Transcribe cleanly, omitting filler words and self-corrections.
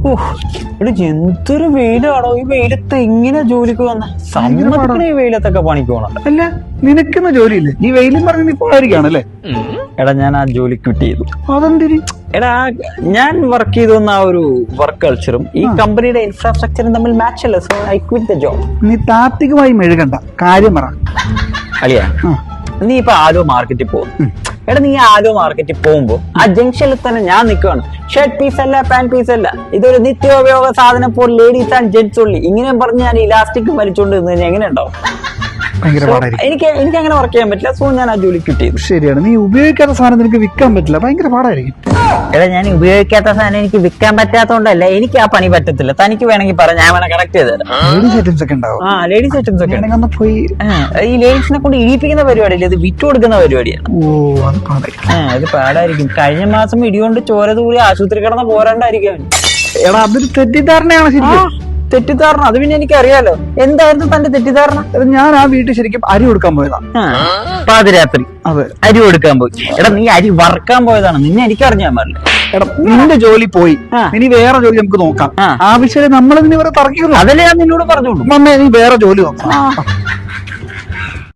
ഇവിടെ എന്തൊരു വെയിലാണോ ഈ വെയിലത്ത് എങ്ങനെ ജോലിക്ക് വന്ന സമ്മതിക്കണ ഈ വെയിലത്തൊക്കെ പണിക്ക് പോകണം. അല്ല നിനക്കുന്ന ജോലിയില്ലേ, നീ വെയിലും പറഞ്ഞ് നീ പോയിരിക്കാണല്ലേ? എടാ ഞാൻ ആ ജോലി ക്വിറ്റ് ചെയ്തു. അതെന്തിരി? എടാ ഞാൻ വർക്ക് ചെയ്തു വന്ന ആ ഒരു വർക്ക് കൾച്ചറും ഈ കമ്പനിയുടെ ഇൻഫ്രാസ്ട്രക്ചറും തമ്മിൽ മാച്ച് അല്ല. So I quit the job. നീ താത്വികമായി മെഴുകണ്ട, കാര്യം പറ. അളിയാ നീ ഇപ്പൊ ആലോ മാർക്കറ്റിൽ പോകും. എടാ നീ ആലോ മാർക്കറ്റിൽ പോകുമ്പോ ആ ജംഗ്ഷനിൽ തന്നെ ഞാൻ നിൽക്കുകയാണ്. ഷർട്ട് പീസ് അല്ല, പാന്റ് പീസ് അല്ല, ഇതൊരു നിത്യോപയോഗ സാധനം ഫോർ ലേഡീസ് ആൻഡ് ജെന്റ്സ് ഉള്ളി. ഇങ്ങനെ പറഞ്ഞ് ഞാൻ ഇലാസ്റ്റിക് വലിച്ചോണ്ട് നിന്ന് കഴിഞ്ഞാൽ എങ്ങനെ ഉണ്ടാവും? എനിക്ക് അങ്ങനെ വർക്ക് ചെയ്യാൻ പറ്റില്ല. സോ ഞാൻ ആ ജോലി ക്വിറ്റ് ചെയ്തു. ശരിയാണ്, നീ ഉപയോഗിക്കാത്ത സാധനം നിനക്ക് വിൽക്കാൻ പറ്റില്ല, ഭയങ്കര പാടായിരിക്കും. എടാ ഞാൻ ഉപയോഗിക്കാത്ത സാധനം എനിക്ക് വിൽക്കാൻ പറ്റാത്തോണ്ടല്ല, എനിക്ക് ആ പണി പറ്റത്തില്ല. തനിക്ക് വേണമെങ്കിൽ പറ, ഞാൻ വേണം കറക്റ്റ് ചെയ്ത് തരാം. ലേഡീസ് ഐറ്റംസ് ഒക്കെ ഉണ്ടാവും. ആ ലേഡീസ് ഐറ്റംസ് ഒക്കെ പോയി ഈ ലേഡീസിനെ കൊണ്ട് ഇടിപ്പിക്കുന്ന പരിപാടിയില്ല, ഇത് വിറ്റ് കൊടുക്കുന്ന പരിപാടിയാണ്. അത് പാടായിരിക്കും. അത് പാടായിരിക്കും. കഴിഞ്ഞ മാസം ഇടികൊണ്ട് ചോര തൂറി ആശുപത്രി കിടന്ന് പോരാണ്ടായിരിക്കും. എടാ അതൊരു തെറ്റിദ്ധാരണയാണ് ശരിക്കും. തെറ്റിദ്ധാരണ? അത് പിന്നെ എനിക്കറിയാലോ. എന്തായിരുന്നു തന്റെ തെറ്റിദ്ധാരണ? ഞാൻ ആ വീട്ടിൽ ശരിക്കും അരി കൊടുക്കാൻ പോയതാ. പാതിരാത്രി അതെ, അരി കൊടുക്കാൻ പോയി. എടാ നീ അരി വറക്കാൻ പോയതാണ്, നിന്നെ എനിക്ക് അറിഞ്ഞാൻ പാടില്ല. എടാ നിന്റെ ജോലി പോയി, ഇനി വേറെ ജോലി നമുക്ക് നോക്കാം. ആവശ്യം നമ്മൾ ഇതിന് വേറെ തർക്കിക്കുന്നു. അതല്ലേ ഞാൻ നിന്നോട് പറഞ്ഞോളൂ. മമ്മേ നീ വേറെ ജോലി നോക്കാം.